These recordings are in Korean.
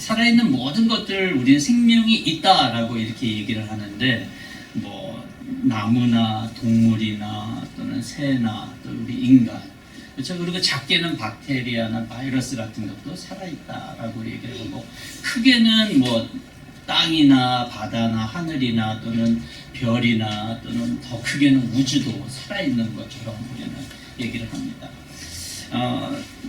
살아있는 모든 것들 우리는 생명이 있다라고 이렇게 얘기를 하는데 뭐 나무나 동물이나 또는 새나 또 우리 인간 그렇죠. 그리고 작게는 박테리아나 바이러스 같은 것도 살아있다라고 얘기를 하고 크게는 뭐 땅이나 바다나 하늘이나 또는 별이나 또는 더 크게는 우주도 살아있는 것처럼 우리는 얘기를 합니다.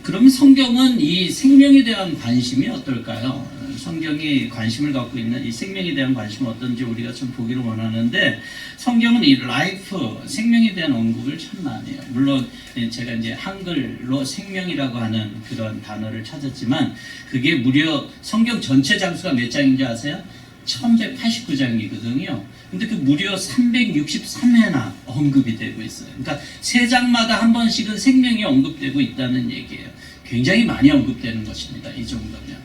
그럼 성경은 이 생명에 대한 관심이 어떨까요? 성경이 관심을 갖고 있는 이 생명에 대한 관심은 어떤지 우리가 좀 보기를 원하는데 성경은 이 라이프, 생명에 대한 언급을 참 많이 해요. 물론 제가 이제 한글로 생명이라고 하는 그런 단어를 찾았지만 그게 무려 성경 전체 장수가 몇 장인지 아세요? 1189장이거든요. 근데 그 무려 363회나 언급이 되고 있어요. 그러니까 세 장마다 한 번씩은 생명이 언급되고 있다는 얘기예요. 굉장히 많이 언급되는 것입니다. 이 정도면.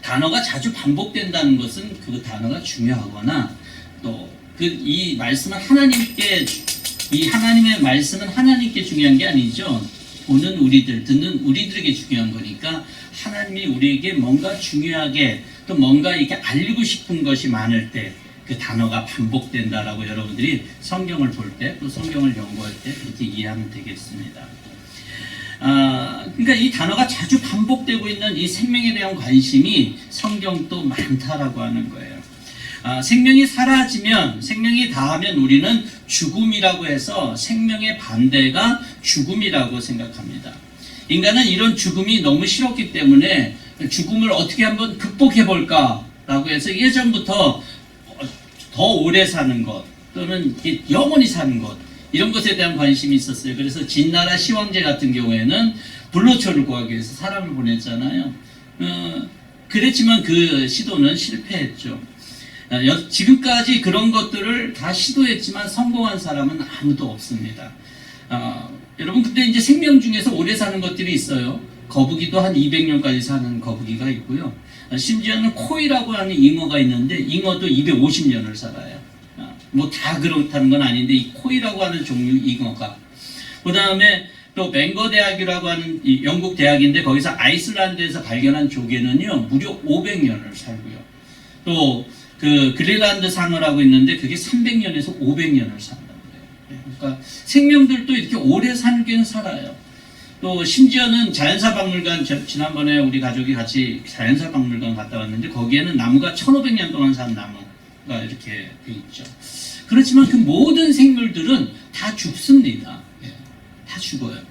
단어가 자주 반복된다는 것은 그 단어가 중요하거나 또 이 말씀은 이 하나님의 말씀은 하나님께 중요한 게 아니죠. 보는 우리들, 듣는 우리들에게 중요한 거니까 하나님이 우리에게 뭔가 중요하게 또 뭔가 이렇게 알리고 싶은 것이 많을 때 그 단어가 반복된다라고 여러분들이 성경을 볼 때 또 성경을 연구할 때 그렇게 이해하면 되겠습니다. 그러니까 이 단어가 자주 반복되고 있는 이 생명에 대한 관심이 성경도 많다라고 하는 거예요. 생명이 사라지면, 생명이 다하면 우리는 죽음이라고 해서 생명의 반대가 죽음이라고 생각합니다. 인간은 이런 죽음이 너무 싫었기 때문에 죽음을 어떻게 한번 극복해 볼까라고 해서 예전부터 더 오래 사는 것 또는 영원히 사는 것 이런 것에 대한 관심이 있었어요. 그래서 진나라 시황제 같은 경우에는 불로초를 구하기 위해서 사람을 보냈잖아요. 그랬지만 그 시도는 실패했죠. 지금까지 그런 것들을 다 시도했지만 성공한 사람은 아무도 없습니다. 여러분 근데 이제 생명 중에서 오래 사는 것들이 있어요. 거북이도 한 200년까지 사는 거북이가 있고요. 심지어는 코이라고 하는 잉어가 있는데 잉어도 250년을 살아요. 뭐 다 그렇다는 건 아닌데 이 코이라고 하는 종류 잉어가 그 다음에 또 맹거 대학이라고 하는 영국 대학인데 거기서 아이슬란드에서 발견한 조개는요 무려 500년을 살고요. 또 그 그린란드 상어라고 있는데 그게 300년에서 500년을 산다고 그래요. 그러니까 생명들도 이렇게 오래 살긴 살아요. 또 심지어는 자연사박물관 지난번에 우리 가족이 같이 자연사박물관 갔다 왔는데 거기에는 나무가 1500년 동안 산 나무가 이렇게 돼 있죠. 그렇지만 그 모든 생물들은 다 죽습니다. 다 죽어요.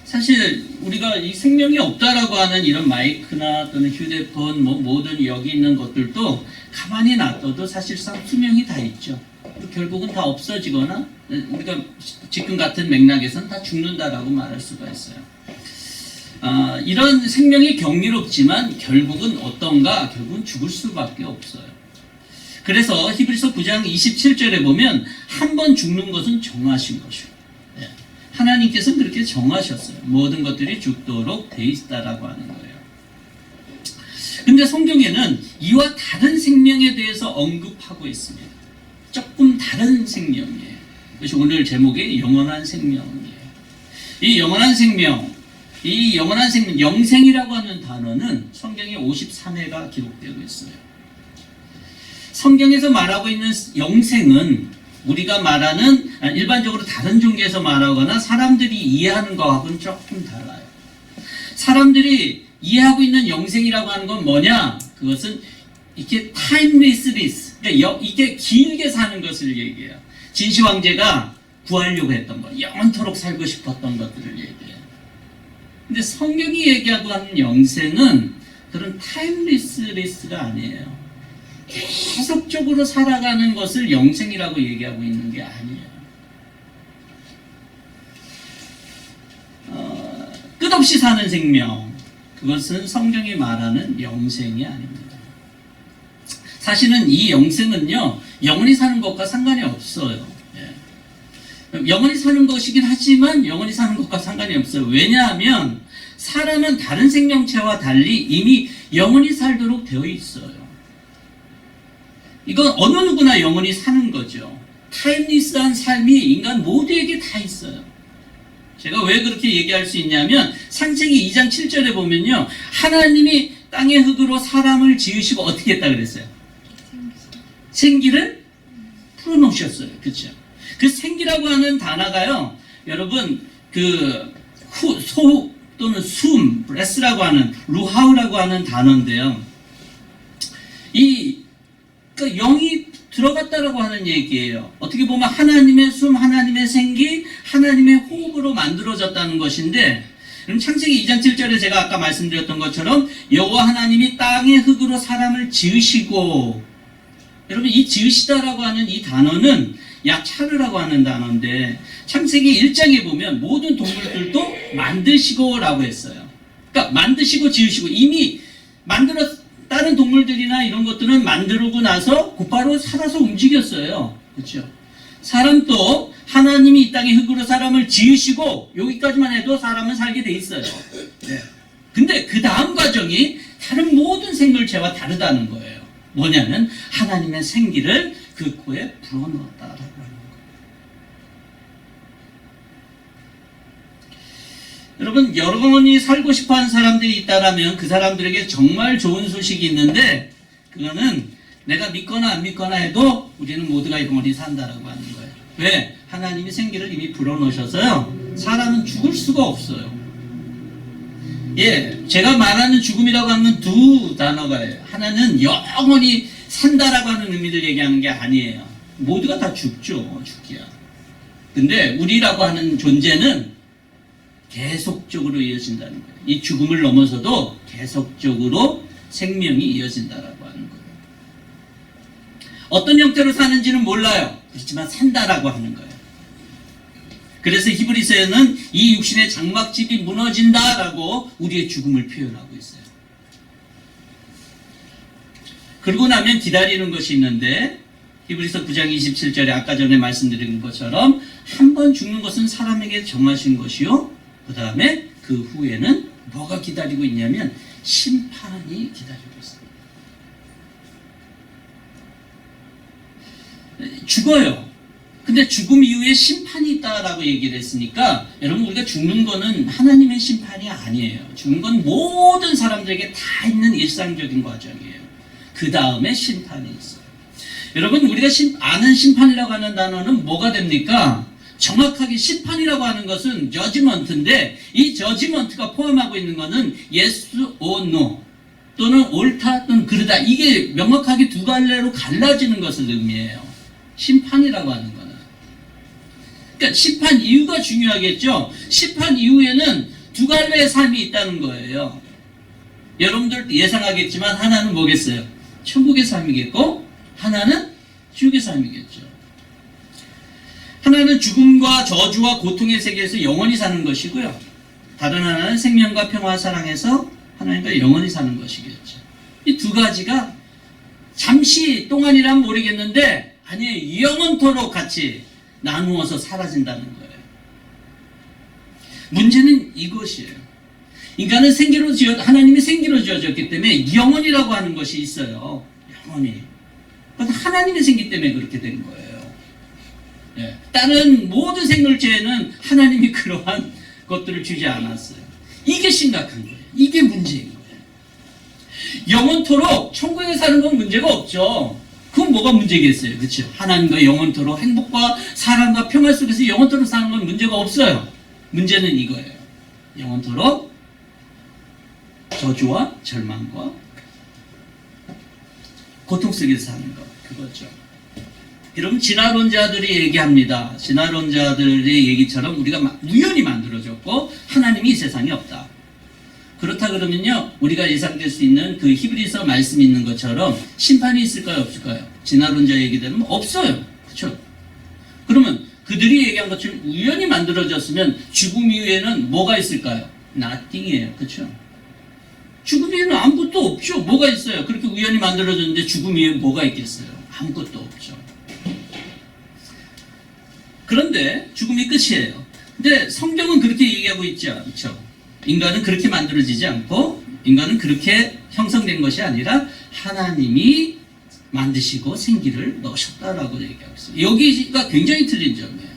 사실 우리가 이 생명이 없다라고 하는 이런 마이크나 또는 휴대폰 뭐 모든 여기 있는 것들도 가만히 놔둬도 사실상 수명이 다 있죠. 결국은 다 없어지거나 우리가 지금 같은 맥락에서는 다 죽는다라고 말할 수가 있어요. 이런 생명이 경이롭지만 결국은 어떤가? 결국은 죽을 수밖에 없어요. 그래서 히브리서 9장 27절에 보면 한 번 죽는 것은 정하신 것이고 하나님께서는 그렇게 정하셨어요. 모든 것들이 죽도록 돼 있다라고 하는 거예요. 근데 성경에는 이와 다른 생명에 대해서 언급하고 있습니다. 조금 다른 생명이에요. 그것이 오늘 제목의 영원한 생명이에요. 이 영원한 생명, 영생이라고 하는 단어는 성경에 53회가 기록되고 있어요. 성경에서 말하고 있는 영생은 우리가 말하는 일반적으로 다른 종교에서 말하거나 사람들이 이해하는 것하고는 조금 달라요. 사람들이 이해하고 있는 영생이라고 하는 건 뭐냐? 그것은 이게 timeless, 그러니까 이게 길게 사는 것을 얘기해요. 진시 황제가 구하려고 했던 것, 영원토록 살고 싶었던 것들을 얘기해요. 근데 성경이 얘기하고 하는 영생은 그런 timeless가 아니에요. 계속적으로 살아가는 것을 영생이라고 얘기하고 있는 게 아니에요. 끝없이 사는 생명, 그것은 성경이 말하는 영생이 아닙니다. 사실은 이 영생은요 영원히 사는 것과 상관이 없어요. 영원히 사는 것이긴 하지만 영원히 사는 것과 상관이 없어요. 왜냐하면 사람은 다른 생명체와 달리 이미 영원히 살도록 되어 있어요. 이건 어느 누구나 영원히 사는 거죠. 타임리스한 삶이 인간 모두에게 다 있어요. 제가 왜 그렇게 얘기할 수 있냐면 창세기 2장 7절에 보면요. 하나님이 땅의 흙으로 사람을 지으시고 어떻게 했다 그랬어요? 생기를 풀어놓으셨어요. 그렇죠? 그 생기라고 하는 단어가요. 여러분 소호 또는 숨, 브레스라고 하는 루하우라고 하는 단어인데요. 그러니까 영이 들어갔다라고 하는 얘기예요. 어떻게 보면 하나님의 숨, 하나님의 생기, 하나님의 호흡으로 만들어졌다는 것인데, 그럼 창세기 2장 7절에 제가 아까 말씀드렸던 것처럼 여호와 하나님이 땅의 흙으로 사람을 지으시고, 여러분 이 지으시다라고 하는 이 단어는 야차르라고 하는 단어인데 창세기 1장에 보면 모든 동물들도 만드시고라고 했어요. 그러니까 만드시고 지으시고 이미 다른 동물들이나 이런 것들은 만들고 나서 곧바로 살아서 움직였어요. 그렇죠? 사람도 하나님이 이 땅의 흙으로 사람을 지으시고 여기까지만 해도 사람은 살게 돼 있어요. 근데 그 다음 과정이 다른 모든 생물체와 다르다는 거예요. 뭐냐면 하나님의 생기를 그 코에 불어넣었다라고 하는 거예요. 여러분 영원히 살고 싶어하는 사람들이 있다라면 그 사람들에게 정말 좋은 소식이 있는데 그거는 내가 믿거나 안 믿거나 해도 우리는 모두가 영원히 산다라고 하는 거예요. 왜? 하나님이 생기를 이미 불어넣으셔서요. 사람은 죽을 수가 없어요. 예, 제가 말하는 죽음이라고 하는 두 단어가예요. 하나는 영원히 산다라고 하는 의미를 얘기하는 게 아니에요. 모두가 다 죽죠. 죽기야. 근데 우리라고 하는 존재는 계속적으로 이어진다는 거예요. 이 죽음을 넘어서도 계속적으로 생명이 이어진다라고 하는 거예요. 어떤 형태로 사는지는 몰라요. 그렇지만 산다라고 하는 거예요. 그래서 히브리서에는 이 육신의 장막집이 무너진다라고 우리의 죽음을 표현하고 있어요. 그러고 나면 기다리는 것이 있는데 히브리서 9장 27절에 아까 전에 말씀드린 것처럼 한 번 죽는 것은 사람에게 정하신 것이요. 그 다음에 그 후에는 뭐가 기다리고 있냐면 심판이 기다리고 있습니다. 죽어요. 근데 죽음 이후에 심판이 있다라고 얘기를 했으니까 여러분 우리가 죽는 거는 하나님의 심판이 아니에요. 죽는 건 모든 사람들에게 다 있는 일상적인 과정이에요. 그 다음에 심판이 있어요. 여러분 우리가 아는 심판이라고 하는 단어는 뭐가 됩니까? 정확하게 심판이라고 하는 것은 저지먼트인데 이 저지먼트가 포함하고 있는 것은 yes or no 또는 옳다 또는 그르다 이게 명확하게 두 갈래로 갈라지는 것을 의미해요. 심판이라고 하는 거는. 그러니까 심판 이유가 중요하겠죠. 심판 이후에는 두 갈래의 삶이 있다는 거예요. 여러분들 예상하겠지만 하나는 뭐겠어요? 천국의 삶이겠고 하나는 지옥의 삶이겠죠. 하나는 죽음과 저주와 고통의 세계에서 영원히 사는 것이고요. 다른 하나는 생명과 평화 사랑에서 하나님과 영원히 사는 것이겠죠. 이 두 가지가 잠시 동안이란 모르겠는데 아니에요. 영원토록 같이 나누어서 사라진다는 거예요. 문제는 이것이에요. 인간은 하나님이 생기로 지어졌기 때문에 영원이라고 하는 것이 있어요. 영원히. 그건 하나님의 생기 때문에 그렇게 된 거예요. 예. 다른 모든 생물체에는 하나님이 그러한 것들을 주지 않았어요. 이게 심각한 거예요. 이게 문제인 거예요. 영원토록 천국에 사는 건 문제가 없죠. 그건 뭐가 문제겠어요. 그렇죠? 하나님과 영원토록 행복과 사랑과 평화 속에서 영원토록 사는 건 문제가 없어요. 문제는 이거예요. 영원토록 저주와 절망과 고통 속에서 사는 것. 그거죠. 여러분 진화론자들이 얘기합니다. 진화론자들의 얘기처럼 우리가 우연히 만들어졌고 하나님이 이 세상에 없다. 그렇다 그러면요 우리가 예상될 수 있는 그 히브리서 말씀이 있는 것처럼 심판이 있을까요 없을까요? 진화론자 얘기대로 없어요. 그렇죠? 그러면 그들이 얘기한 것처럼 우연히 만들어졌으면 죽음 이후에는 뭐가 있을까요? nothing이에요. 그렇죠? 죽음 이후에는 아무것도 없죠. 뭐가 있어요? 그렇게 우연히 만들어졌는데 죽음 이후에 뭐가 있겠어요? 아무것도 없죠. 그런데 죽음이 끝이에요. 근데 성경은 그렇게 얘기하고 있지 않죠. 인간은 그렇게 만들어지지 않고 인간은 그렇게 형성된 것이 아니라 하나님이 만드시고 생기를 넣으셨다라고 얘기하고 있어요. 여기가 굉장히 틀린 점이에요.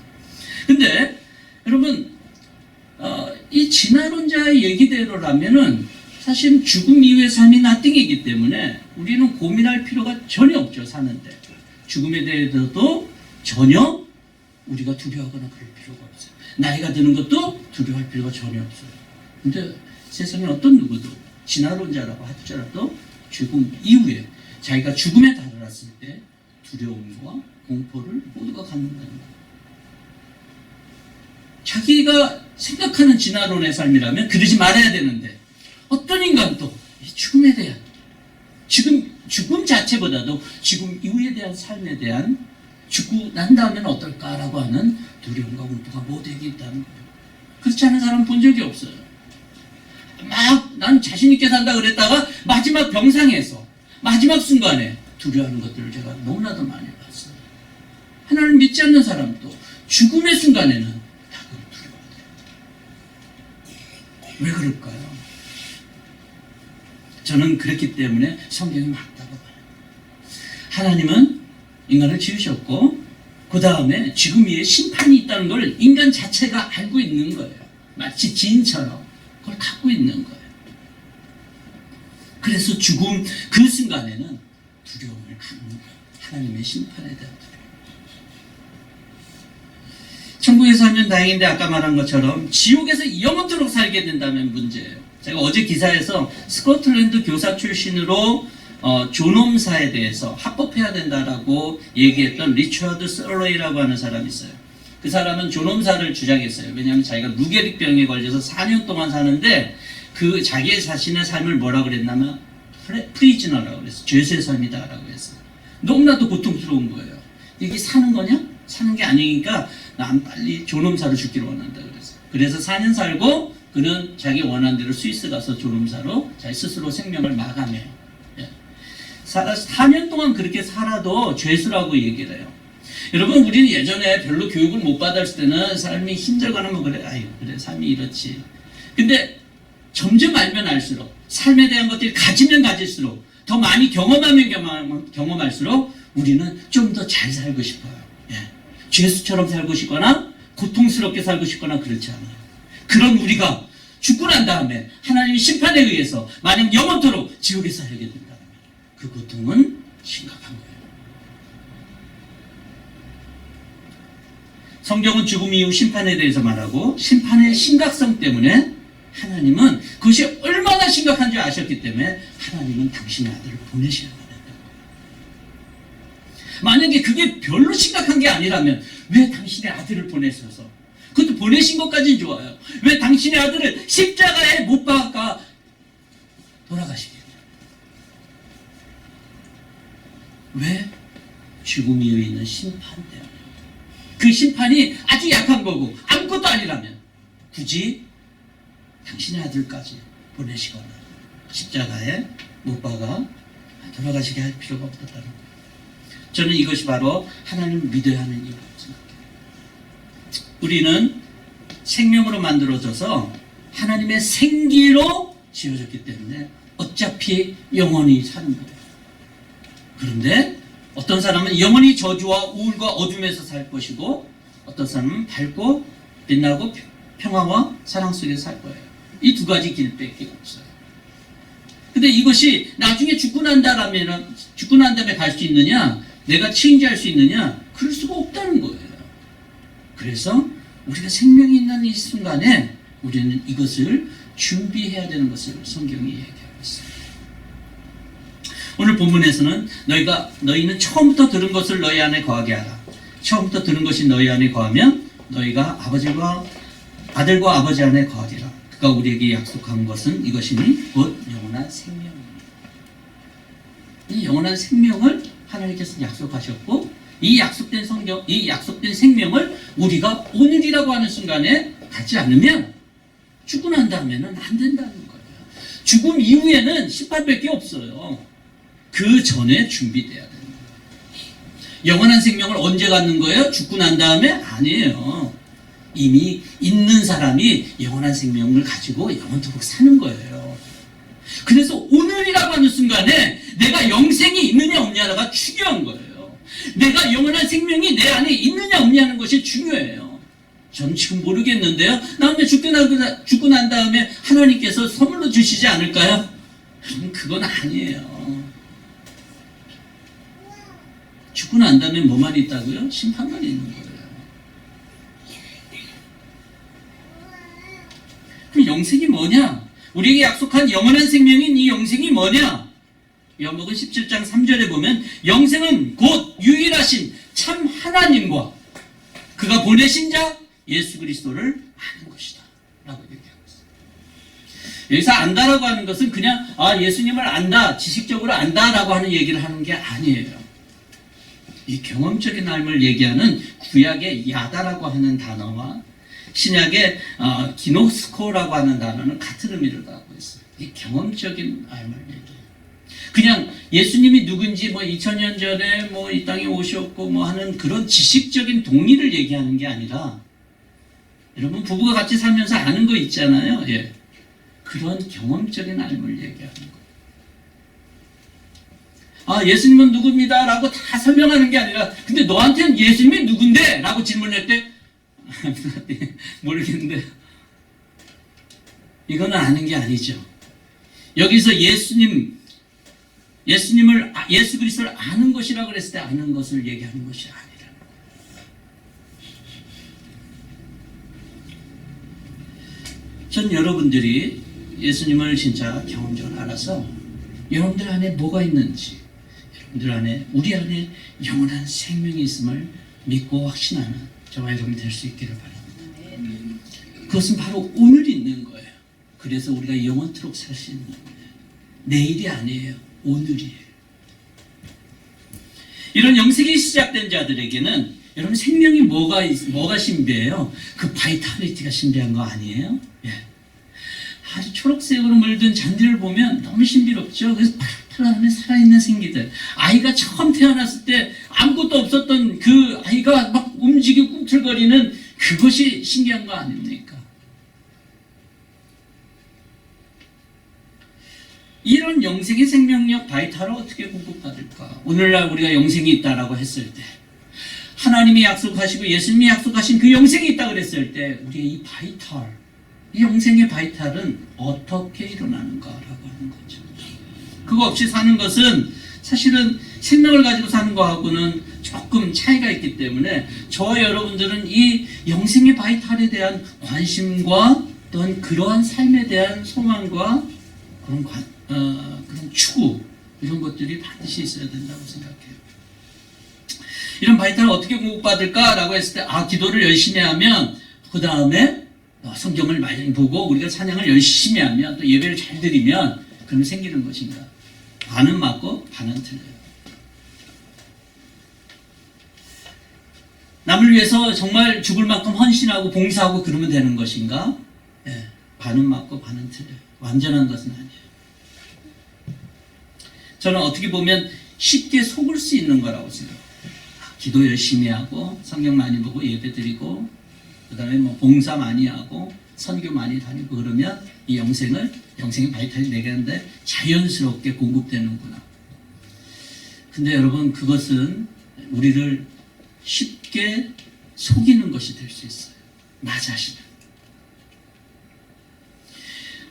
근데 여러분 이 진화론자의 얘기대로라면은 사실 죽음 이후의 삶이 나띵이기 때문에 우리는 고민할 필요가 전혀 없죠, 사는데. 죽음에 대해서도 전혀 우리가 두려워하거나 그럴 필요가 없어요. 나이가 드는 것도 두려워할 필요가 전혀 없어요. 근데 세상에 어떤 누구도 진화론자라고 하더라도 죽음 이후에 자기가 죽음에 다다랐을 때 두려움과 공포를 모두가 갖는다는 거예요. 자기가 생각하는 진화론의 삶이라면 그러지 말아야 되는데 어떤 인간도 죽음에 대한 죽음 자체보다도 죽음 이후에 대한 삶에 대한 죽고 난 다음에는 어떨까라고 하는 두려움과 공포가 모두에게 있다는 거예요. 그렇지 않은 사람 본 적이 없어요. 막 난 자신 있게 산다 그랬다가 마지막 병상에서 마지막 순간에 두려워하는 것들을 제가 너무나도 많이 봤어요. 하나님 믿지 않는 사람도 죽음의 순간에는 다 그걸 두려워하더라고요. 왜 그럴까요? 저는 그렇기 때문에 성경이 맞다고 봐요. 하나님은 인간을 지으셨고 그 다음에 죽음 위에 심판이 있다는 걸 인간 자체가 알고 있는 거예요. 마치 지인처럼 그걸 갖고 있는 거예요. 그래서 죽음 그 순간에는 두려움을 갖는 거예요. 하나님의 심판에 대한 두려움. 천국에 살면 다행인데 아까 말한 것처럼 지옥에서 영원토록 살게 된다면 문제예요. 제가 어제 기사에서 스코틀랜드 교사 출신으로 존엄사에 대해서 합법해야 된다라고 얘기했던 리처드 서레이라고 하는 사람이 있어요. 그 사람은 존엄사를 주장했어요. 왜냐하면 자기가 루게릭병에 걸려서 4년 동안 사는데 그 자기의 자신의 삶을 뭐라고 그랬냐면 프리즈너라고 그랬어요. 죄수의 삶이다라고 했어요. 너무나도 고통스러운 거예요. 이게 사는 거냐? 사는 게 아니니까 난 빨리 존엄사로 죽기를 원한다 그랬어요. 그래서 4년 살고 그는 자기 원하는 대로 스위스 가서 존엄사로 자기 스스로 생명을 마감해요. 4년 동안 그렇게 살아도 죄수라고 얘기를 해요. 여러분, 우리는 예전에 별로 교육을 못 받았을 때는 삶이 힘들거나 뭐 그래, 아유, 그래, 삶이 이렇지. 근데 점점 알면 알수록, 삶에 대한 것들이 가지면 가질수록, 더 많이 경험하면 경험할수록 우리는 좀 더 잘 살고 싶어요. 예. 죄수처럼 살고 싶거나 고통스럽게 살고 싶거나 그렇지 않아요. 그런 우리가 죽고 난 다음에 하나님의 심판에 의해서 만약 영원토록 지옥에 살게 된다면 그 고통은 심각한 거예요. 성경은 죽음 이후 심판에 대해서 말하고 심판의 심각성 때문에 하나님은 그것이 얼마나 심각한 줄 아셨기 때문에 하나님은 당신의 아들을 보내셔야 된다고. 만약에 그게 별로 심각한 게 아니라면 왜 당신의 아들을 보내셔서 그것도 보내신 것까지는 좋아요. 왜 당신의 아들을 십자가에 못 박아 돌아가시겠냐? 왜? 죽음 이후에 있는 심판 때문에. 그 심판이 아주 약한 거고 아무것도 아니라면 굳이 당신의 아들까지 보내시거나 십자가에 못 박아 돌아가시게 할 필요가 없었다는 거예요. 저는 이것이 바로 하나님을 믿어야 하는 이유라고 생각해요. 우리는 생명으로 만들어져서 하나님의 생기로 지어졌기 때문에 어차피 영원히 사는 거예요. 그런데 어떤 사람은 영원히 저주와 우울과 어둠에서 살 것이고 어떤 사람은 밝고 빛나고 평화와 사랑 속에서 살 거예요. 이 두 가지 길밖에 없어요. 근데 이것이 나중에 죽고 난 다음에 갈 수 있느냐, 내가 체인지할 수 있느냐, 그럴 수가 없다는 거예요. 그래서 우리가 생명이 있는 이 순간에 우리는 이것을 준비해야 되는 것을 성경이 얘기하고 있습니다. 오늘 본문에서는 너희는 처음부터 들은 것을 너희 안에 거하게 하라. 처음부터 들은 것이 너희 안에 거하면 너희가 아들과 아버지 안에 거하리라. 그가 우리에게 약속한 것은 이것이니 곧 영원한 생명입니다. 이 영원한 생명을 하나님께서 약속하셨고 이 약속된 생명을 우리가 오늘이라고 하는 순간에 갖지 않으면 죽고 난 다음에는 안 된다는 거예요. 죽음 이후에는 심판밖에 없어요. 그 전에 준비돼야 되는 거예요. 영원한 생명을 언제 갖는 거예요? 죽고 난 다음에? 아니에요. 이미 있는 사람이 영원한 생명을 가지고 영원토록 사는 거예요. 그래서 오늘이라고 하는 순간에 내가 영생이 있느냐 없느냐가 중요한 거예요. 내가 영원한 생명이 내 안에 있느냐 없느냐는 것이 중요해요. 전 지금 모르겠는데요. 나중에 죽고 난 다음에 하나님께서 선물로 주시지 않을까요? 그건 아니에요. 죽고 난 다음에 뭐만 있다고요? 심판만 있는 거예요. 그럼 영생이 뭐냐? 우리에게 약속한 영원한 생명인 이 영생이 뭐냐? 요한복음 17장 3절에 보면 영생은 곧 유일하신 참 하나님과 그가 보내신 자 예수 그리스도를 아는 것이다 라고 얘기하고 있어요. 여기서 안다라고 하는 것은 그냥 예수님을 안다, 지식적으로 안다라고 하는 얘기를 하는 게 아니에요. 이 경험적인 삶을 얘기하는 구약의 야다라고 하는 단어와 신약의 기노스코라고 하는 단어는 같은 의미를 갖고 있어요. 이 경험적인 삶을 얘기해요. 그냥 예수님이 누군지 2000년 전에 이 땅에 오셨고 하는 그런 지식적인 동의를 얘기하는 게 아니라, 여러분 부부가 같이 살면서 아는 거 있잖아요. 예. 그런 경험적인 삶을 얘기하는 거예요. 예수님은 누굽니다 라고 다 설명하는 게 아니라, 근데 너한테는 예수님이 누군데? 라고 질문할 때 모르겠는데, 이거는 아는 게 아니죠. 여기서 예수 그리스도를 아는 것이라고 그랬을 때 아는 것을 얘기하는 것이 아니라는 거예요. 전 여러분들이 예수님을 진짜 경험적으로 알아서 여러분들 안에 뭐가 있는지, 여러분들 안에, 우리 안에 영원한 생명이 있음을 믿고 확신하는 저와 여러분이 될 수 있기를 바랍니다. 그것은 바로 오늘 있는 거예요. 그래서 우리가 영원토록 살 수 있는 거예요. 내일이 아니에요. 오늘이에요. 이런 영생이 시작된 자들에게는 여러분 생명이 뭐가 신비해요? 그 바이탈리티가 신비한 거 아니에요? 예. 아주 초록색으로 물든 잔디를 보면 너무 신비롭죠. 그래서 파란 안에 살아있는 생기들, 아이가 처음 태어났을 때 아무것도 없었던 그 아이가 막 움직이고 꿈틀거리는 그것이 신기한 거 아닙니까? 이런 영생의 생명력 바이탈을 어떻게 공급받을까? 오늘날 우리가 영생이 있다라고 했을 때, 하나님이 약속하시고 예수님이 약속하신 그 영생이 있다 그랬을 때, 우리의 이 바이탈, 이 영생의 바이탈은 어떻게 일어나는가라고 하는 거죠. 그거 없이 사는 것은 사실은 생명을 가지고 사는 거하고는 조금 차이가 있기 때문에, 저와 여러분들은 이 영생의 바이탈에 대한 관심과 또한 그러한 삶에 대한 소망과 그런 추구, 이런 것들이 반드시 있어야 된다고 생각해요. 이런 바이탈을 어떻게 공급받을까라고 했을 때, 기도를 열심히 하면, 그 다음에 성경을 많이 보고 우리가 찬양을 열심히 하면, 또 예배를 잘 드리면 그러면 생기는 것인가? 반은 맞고 반은 틀려요. 남을 위해서 정말 죽을 만큼 헌신하고 봉사하고 그러면 되는 것인가? 예, 반은 맞고 반은 틀려요. 완전한 것은 아니에요. 저는 어떻게 보면 쉽게 속을 수 있는 거라고 생각해요. 기도 열심히 하고 성경 많이 보고 예배 드리고 그 다음에 봉사 많이 하고 선교 많이 다니고 그러면 이 영생의 바이탈이 내게 자연스럽게 공급되는구나. 근데 여러분, 그것은 우리를 쉽게 속이는 것이 될 수 있어요. 나 자신을.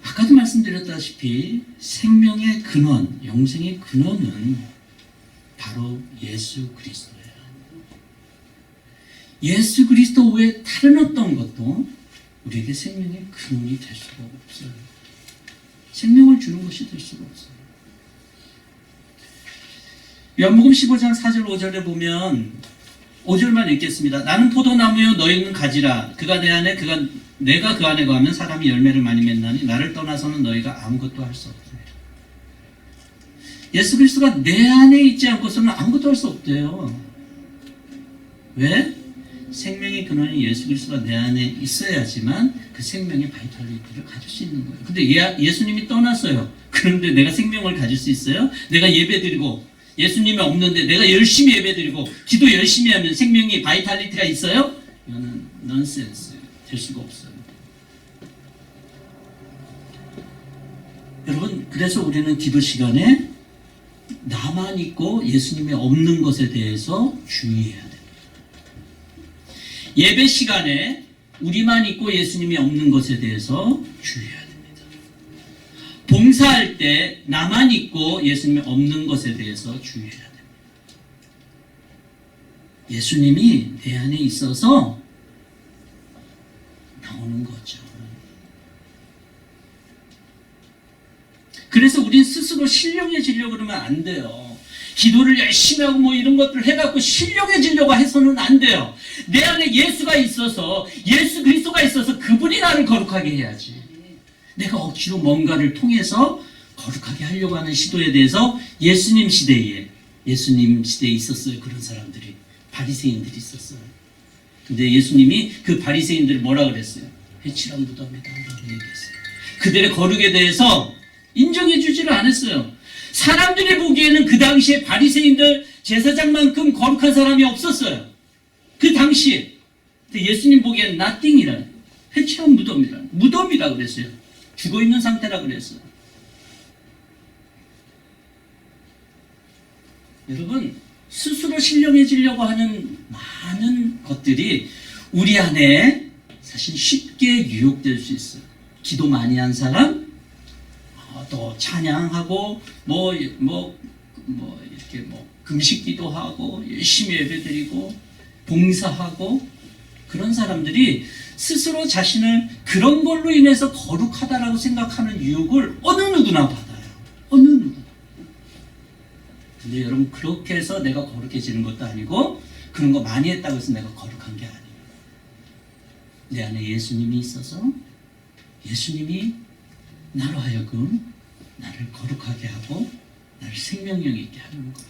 아까도 말씀드렸다시피 생명의 근원, 영생의 근원은 바로 예수 그리스도예요. 예수 그리스도 외에 다른 어떤 것도 우리에게 생명의 근원이 될 수가 없어요. 생명을 주는 것이 될 수가 없어요. 요한복음 15장 4절 5절에 보면 5절만 읽겠습니다. 나는 포도나무요 너희는 가지라. 그가 내 안에 내가 그 안에 거하면 사람이 열매를 많이 맺나니 나를 떠나서는 너희가 아무것도 할 수 없다. 예수 그리스도가 내 안에 있지 않고서는 아무것도 할 수 없대요. 왜? 생명의 근원이 예수 그리스도가 내 안에 있어야지만 그 생명의 바이탈리티를 가질 수 있는 거예요. 근데 예수님이 떠났어요. 그런데 내가 생명을 가질 수 있어요? 내가 예배드리고 예수님이 없는데 내가 열심히 예배드리고 기도 열심히 하면 생명의 바이탈리티가 있어요? 이거는 넌센스, 될 수가 없어요. 여러분, 그래서 우리는 기도 시간에 나만 있고 예수님이 없는 것에 대해서 주의해야 됩니다. 예배 시간에 우리만 있고 예수님이 없는 것에 대해서 주의해야 됩니다. 봉사할 때 나만 있고 예수님이 없는 것에 대해서 주의해야 됩니다. 예수님이 내 안에 있어서 나오는 거죠. 그래서 우린 스스로 신령해지려고 그러면 안 돼요. 기도를 열심히 하고 뭐 이런 것들 해갖고 신령해지려고 해서는 안 돼요. 내 안에 예수가 있어서, 예수 그리스도가 있어서 그분이 나를 거룩하게 해야지. 내가 억지로 뭔가를 통해서 거룩하게 하려고 하는 시도에 대해서 예수님 시대에 있었어요. 그런 사람들이. 바리새인들이 있었어요. 근데 예수님이 그 바리새인들을 뭐라 그랬어요? 해치란 무덤이다 라고 얘기했어요. 그들의 거룩에 대해서 인정해 주지를 않았어요. 사람들이 보기에는 그 당시에 바리새인들 제사장만큼 거룩한 사람이 없었어요. 그 당시에. 근데 예수님 보기에는 nothing이라, 해치한 무덤이라 그랬어요. 죽어있는 상태라 그랬어요. 여러분, 스스로 신령해지려고 하는 많은 것들이 우리 안에 사실 쉽게 유혹될 수 있어요. 기도 많이 한 사람, 또 찬양하고 이렇게 금식 기도하고 열심히 예배드리고 봉사하고 그런 사람들이 스스로 자신을 그런 걸로 인해서 거룩하다라고 생각하는 유혹을 어느 누구나 받아요. 어느 누구나. 근데 여러분, 그렇게 해서 내가 거룩해지는 것도 아니고 그런 거 많이 했다고 해서 내가 거룩한 게 아니에요. 내 안에 예수님이 있어서 예수님이 나로 하여금 나를 거룩하게 하고 나를 생명력 있게 하는 거예요.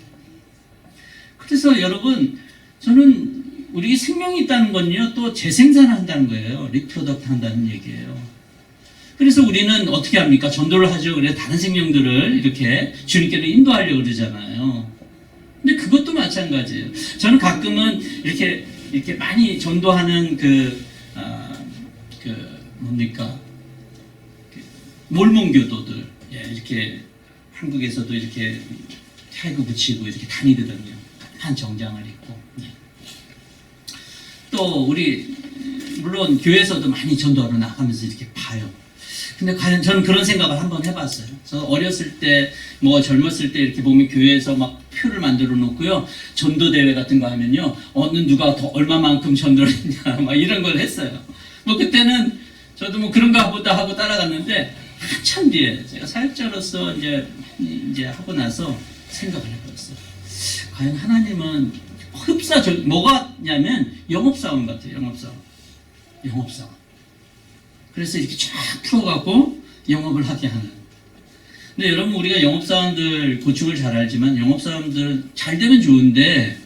그래서 여러분, 저는 우리 생명이 있다는 건요, 또 재생산한다는 거예요. 리프로덕트 한다는 얘기예요. 그래서 우리는 어떻게 합니까? 전도를 하죠. 그래서 다른 생명들을 이렇게 주님께로 인도하려고 그러잖아요. 근데 그것도 마찬가지예요. 저는 가끔은 이렇게 많이 전도하는 몰몬교도들, 이렇게 한국에서도 이렇게 태그 붙이고 이렇게 다니거든요. 한 정장을 입고. 또 우리 물론 교회에서도 많이 전도하러 나가면서 이렇게 봐요. 근데 과연 저는 그런 생각을 한번 해봤어요. 저 어렸을 때, 젊었을 때 이렇게 보면 교회에서 막 표를 만들어 놓고요. 전도대회 같은 거 하면요. 누가 더 얼마만큼 전도를 했냐, 막 이런 걸 했어요. 그때는 저도 그런가 보다 하고 따라갔는데, 한참 뒤에 제가 사역자로서 이제 하고 나서 생각을 해봤어요. 과연 하나님은 뭐가냐면 영업사원 같아요. 영업사원. 그래서 이렇게 쫙 풀어갖고 영업을 하게 하는. 근데 여러분, 우리가 영업사원들 고충을 잘 알지만 영업사원들 잘 되면 좋은데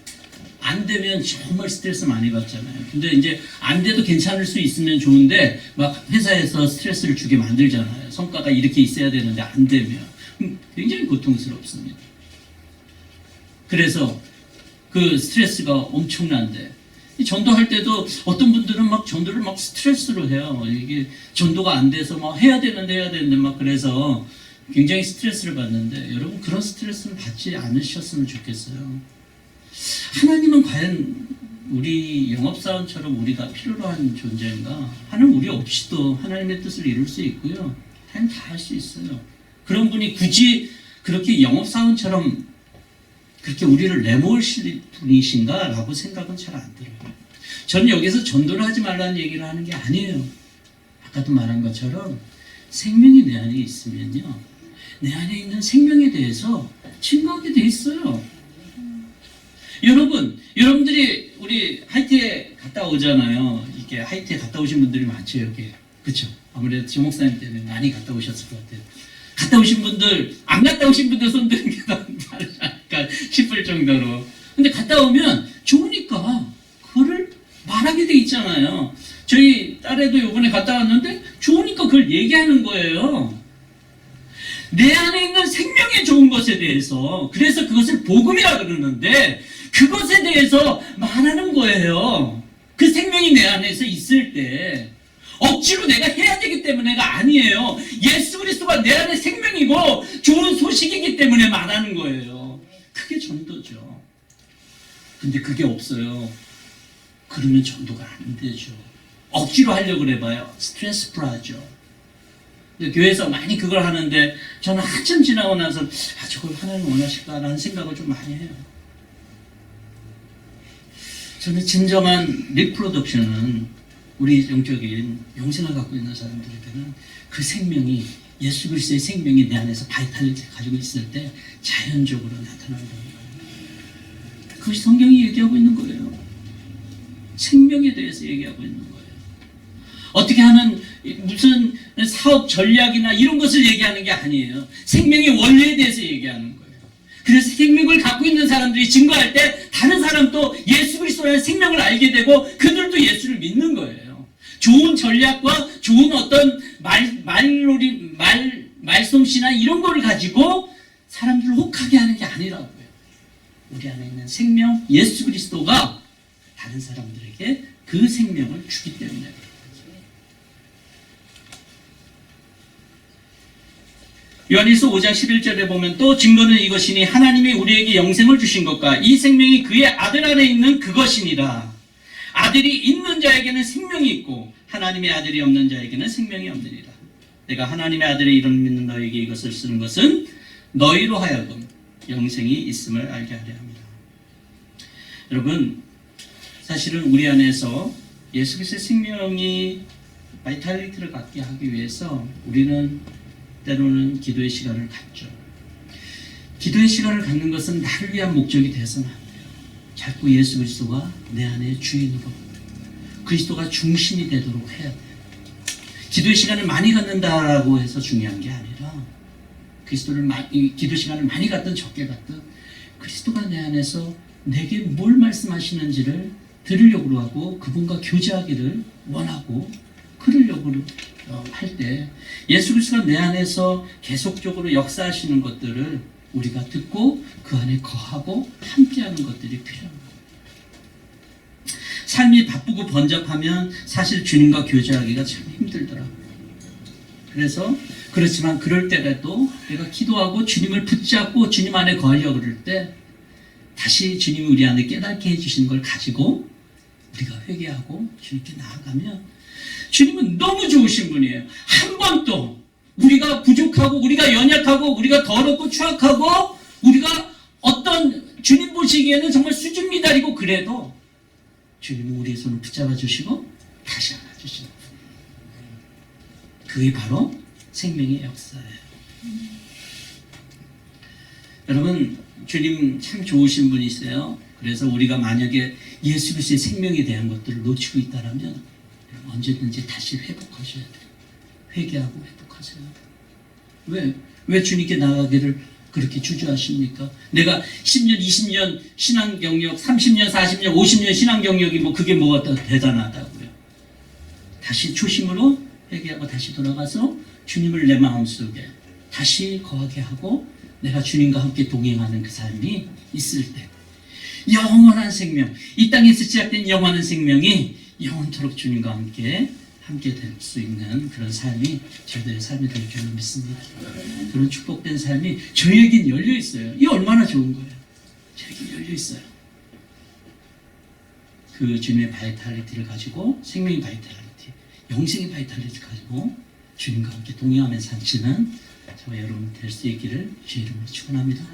안 되면 정말 스트레스 많이 받잖아요. 근데 이제 안 돼도 괜찮을 수 있으면 좋은데 막 회사에서 스트레스를 주게 만들잖아요. 성과가 이렇게 있어야 되는데 안 되면 굉장히 고통스럽습니다. 그래서 그 스트레스가 엄청난데, 전도할 때도 어떤 분들은 막 전도를 막 스트레스로 해요. 이게 전도가 안 돼서 막 해야 되는데 막 그래서 굉장히 스트레스를 받는데, 여러분, 그런 스트레스는 받지 않으셨으면 좋겠어요. 하나님은 과연 우리 영업사원처럼 우리가 필요로 한 존재인가? 하나님 우리 없이도 하나님의 뜻을 이룰 수 있고요. 하나님 다 할 수 있어요. 그런 분이 굳이 그렇게 영업사원처럼 그렇게 우리를 내모을 분이신가? 라고 생각은 잘 안 들어요. 저는 여기서 전도를 하지 말라는 얘기를 하는 게 아니에요. 아까도 말한 것처럼 생명이 내 안에 있으면요, 내 안에 있는 생명에 대해서 증거하게 돼 있어요. 여러분들이 우리 하이티에 갔다 오잖아요. 이렇게 하이티에 갔다 오신 분들이 많죠, 여기. 그쵸? 아무래도 지 목사님 때문에 많이 갔다 오셨을 것 같아요. 갔다 오신 분들, 안 갔다 오신 분들 손 드는 게 더 다르지 않을까 싶을 정도로. 근데 갔다 오면 좋으니까 그거를 말하게 돼 있잖아요. 저희 딸애도 이번에 갔다 왔는데 좋으니까 그걸 얘기하는 거예요. 내 안에 있는 생명의 좋은 것에 대해서, 그래서 그것을 복음이라 그러는데 그것에 대해서 말하는 거예요. 그 생명이 내 안에서 있을 때 억지로 내가 해야 되기 때문에가 아니에요. 예수 그리스도가 내 안에 생명이고 좋은 소식이기 때문에 말하는 거예요. 그게 전도죠. 근데 그게 없어요. 그러면 전도가 안 되죠. 억지로 하려고 그래봐요. 스트레스 풀하죠. 교회에서 많이 그걸 하는데 저는 한참 지나고 나서 저걸 하나님 원하실까라는 생각을 좀 많이 해요. 저는 진정한 리프로덕션은 우리 영적인 영생을 갖고 있는 사람들에게는 그 생명이 예수 그리스도의 생명이 내 안에서 바이탈리티 가지고 있을 때 자연적으로 나타나는 거예요. 그것이 성경이 얘기하고 있는 거예요. 생명에 대해서 얘기하고 있는 거예요. 어떻게 하는 무슨 사업 전략이나 이런 것을 얘기하는 게 아니에요. 생명의 원리에 대해서 얘기하는 거예요. 그래서 생명을 갖고 있는 사람들이 증거할 때 다른 사람도 예수 그리스도라는 생명을 알게 되고 그들도 예수를 믿는 거예요. 좋은 전략과 좋은 어떤 말솜씨나 이런 거를 가지고 사람들을 혹하게 하는 게 아니라고요. 우리 안에 있는 생명 예수 그리스도가 다른 사람들에게 그 생명을 주기 때문에. 요한일서 5장 11절에 보면 또 증거는 이것이니 하나님이 우리에게 영생을 주신 것과 이 생명이 그의 아들 안에 있는 그것이니라. 아들이 있는 자에게는 생명이 있고 하나님의 아들이 없는 자에게는 생명이 없느니라. 내가 하나님의 아들의 이름을 믿는 너에게 이것을 쓰는 것은 너희로 하여금 영생이 있음을 알게 하려 합니다. 여러분, 사실은 우리 안에서 예수 그리스도의 생명이 바이탈리티를 갖게 하기 위해서 우리는 때로는 기도의 시간을 갖죠. 기도의 시간을 갖는 것은 나를 위한 목적이 되어서는 안 돼요. 자꾸 예수 그리스도가 내 안에 주인으로 그리스도가 중심이 되도록 해야 돼요. 기도의 시간을 많이 갖는다라고 해서 중요한 게 아니라 기도 시간을 많이 갖든 적게 갖든 그리스도가 내 안에서 내게 뭘 말씀하시는지를 들으려고 하고 그분과 교제하기를 원하고 그러려고 할 때 예수 그리스도가 내 안에서 계속적으로 역사하시는 것들을 우리가 듣고 그 안에 거하고 함께하는 것들이 필요합니다. 삶이 바쁘고 번잡하면 사실 주님과 교제하기가 참 힘들더라고요. 그래서 그렇지만 그럴 때라도 내가 기도하고 주님을 붙잡고 주님 안에 거하려고 그럴 때 다시 주님이 우리 안에 깨닫게 해주시는 걸 가지고 우리가 회개하고 주님께 나아가면 주님은 너무 좋으신 분이에요. 한 번도 우리가 부족하고 우리가 연약하고 우리가 더럽고 추악하고 우리가 어떤 주님 보시기에는 정말 수준 미달이고 그래도 주님은 우리의 손을 붙잡아 주시고 다시 안아주시는 거예요. 그게 바로 생명의 역사예요. 여러분, 주님 참 좋으신 분이세요. 그래서 우리가 만약에 예수 그리스도의 생명에 대한 것들을 놓치고 있다면 언제든지 다시 회복하셔야 돼요. 회개하고 회복하셔야 돼요. 왜 주님께 나가기를 그렇게 주저하십니까? 내가 10년, 20년 신앙 경력, 30년, 40년, 50년 신앙 경력이 그게 뭐가 더 대단하다고요. 다시 초심으로 회개하고 다시 돌아가서 주님을 내 마음속에 다시 거하게 하고 내가 주님과 함께 동행하는 그 삶이 있을 때 영원한 생명, 이 땅에서 시작된 영원한 생명이 영원토록 주님과 함께 될 수 있는 그런 삶이 저희들의 삶이 될 줄로 믿습니다. 그런 축복된 삶이 저희에겐 열려 있어요. 이게 얼마나 좋은 거예요. 저에게 열려 있어요. 그 주님의 바이탈리티를 가지고 생명의 바이탈리티, 영생의 바이탈리티 가지고 주님과 함께 동행하면서 사시는 저와 여러분 될 수 있기를 주의 이름으로 축원합니다.